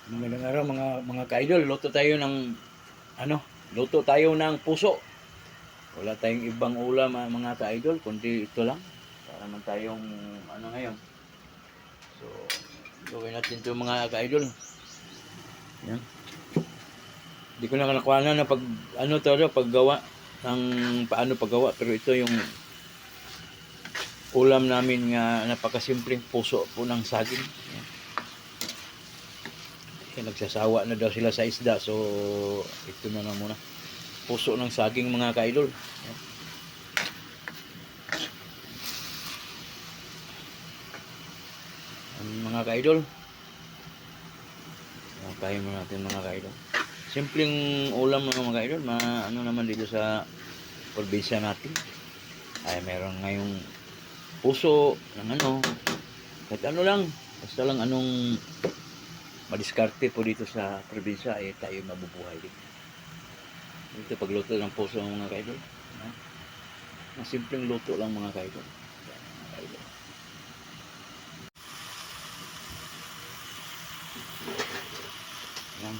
Magandang araw mga ka-idol. Luto tayo ng puso. Wala tayong ibang ulam mga ka-idol, kundi ito lang. Para naman tayong ngayon. So, gawin natin ito mga ka-idol. Yan. Hindi ko na nakuha na paggawa ng paano paggawa, pero ito yung ulam namin nga napakasimpleng puso po ng saging. Yan. Nagsasawa na daw sila sa isda, so ito na lang muna, puso ng saging mga ka-idol. Mga ka-idol, tayo muna natin mga ka-idol. Simpleng ulam mga ka-idol, ano naman dito sa probinsya natin ay meron ngayong puso ng kahit ano lang, basta lang anong madiskarte po dito sa probinsya ay tayo mabubuhay din. Ito pagluto ng puso ng mga ka-idol. Ang simpleng luto lang mga ka-idol. Yan.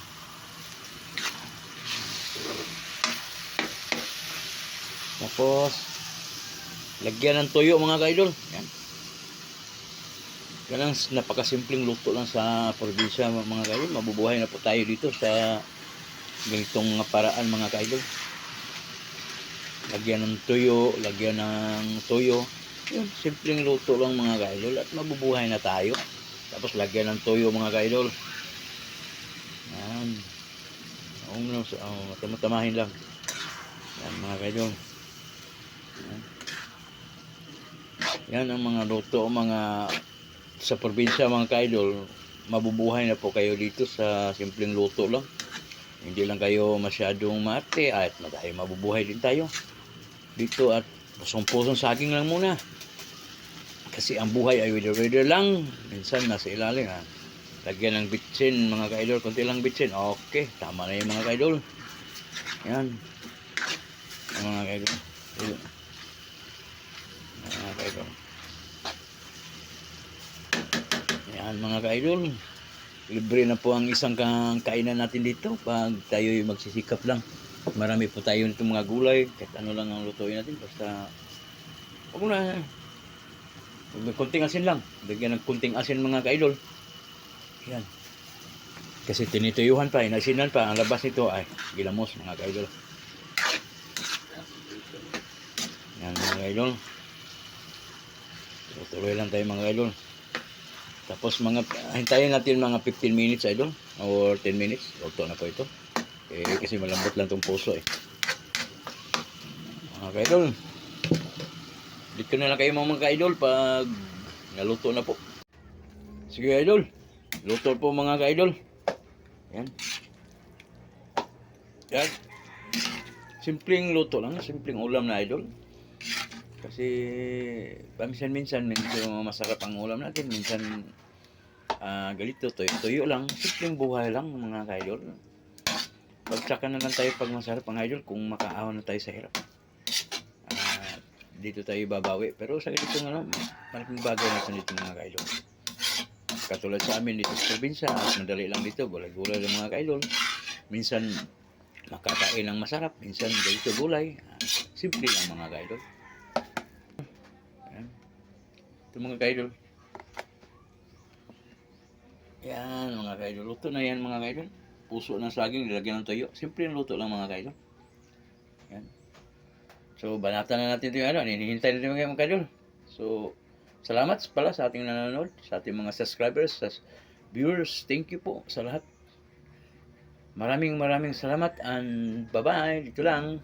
Tapos lagyan ng toyo mga ka-idol. Yan. Yan ang napakasimpleng luto lang sa probinsya mga ka-idol. Mabubuhay na po tayo dito sa ganitong paraan mga ka-idol. Lagyan ng toyo. Yun, simpleng luto lang mga ka-idol at mabubuhay na tayo. Tapos lagyan ng toyo mga ka-idol. Yan. Tamahin lang. Yan mga ka-idol. Yan ang mga luto sa probinsya mga ka-idol. Mabubuhay na po kayo dito sa simpleng luto lang. Hindi lang kayo masyadong maarte at mabubuhay din tayo dito at pusong-pusong saging lang muna. Kasi ang buhay ay wither lang. Minsan nasa ilalim lagyan ng bitsin mga ka-idol, konti lang bitsin. Okay, tama na yung mga ka-idol. Yan. Mga ka-idol. Mga ka-idol. Yan mga ka-idol. Libre na po ang isang kainan natin dito pag tayo magsisikap lang. Marami po tayo nito mga gulay. Kahit ano lang ang lutuin natin. Basta kunting asin lang. Bigyan ng kunting asin mga ka-idol. Yan. Kasi tinituyuhan pa, inasinan pa. Ang labas nito ay gilamos mga ka-idol. Yan mga ka-idol. So, tuloy lang tayo mga ka-idol. Tapos hintayin natin mga 15 minutes idol or 10 minutes. Luto na po ito. Kasi malambot lang itong puso Mga ka-idol. Dito na lang kayo mga ka-idol pag naluto na po. Sige idol. Luto po mga ka-idol. Yan. Yan. Simpleng luto lang. Simpleng ulam na idol. Kasi paminsan-minsan medyo masarap ang ulam natin. Minsan galito, tuyo lang. Simpleng buhay lang mga ka-idol. Pagtsaka na lang tayo pag masarap ang idol kung makaahon na tayo sa hirap. Dito tayo babawi. Pero sa ganito malaking bagay natin dito mga ka-idol. Katulad sa amin dito sa probinsya, madali lang dito. Gulay-gulay lang mga ka-idol. Minsan makakain ng masarap. Minsan ganito gulay. Simple lang mga ka-idol. Ito mga ka-idol. Yan mga ka-idol. Luto na yan mga ka-idol. Puso ng saging, nilagyan ng toyo. Simple yung luto lang mga ka-idol. Yan. So, banatan na natin ito yung hinihintay natin mga ka-idol. So, salamat pala sa ating nanonood, sa ating mga subscribers, sa viewers. Thank you po sa lahat. Maraming salamat and bye-bye. Dito lang.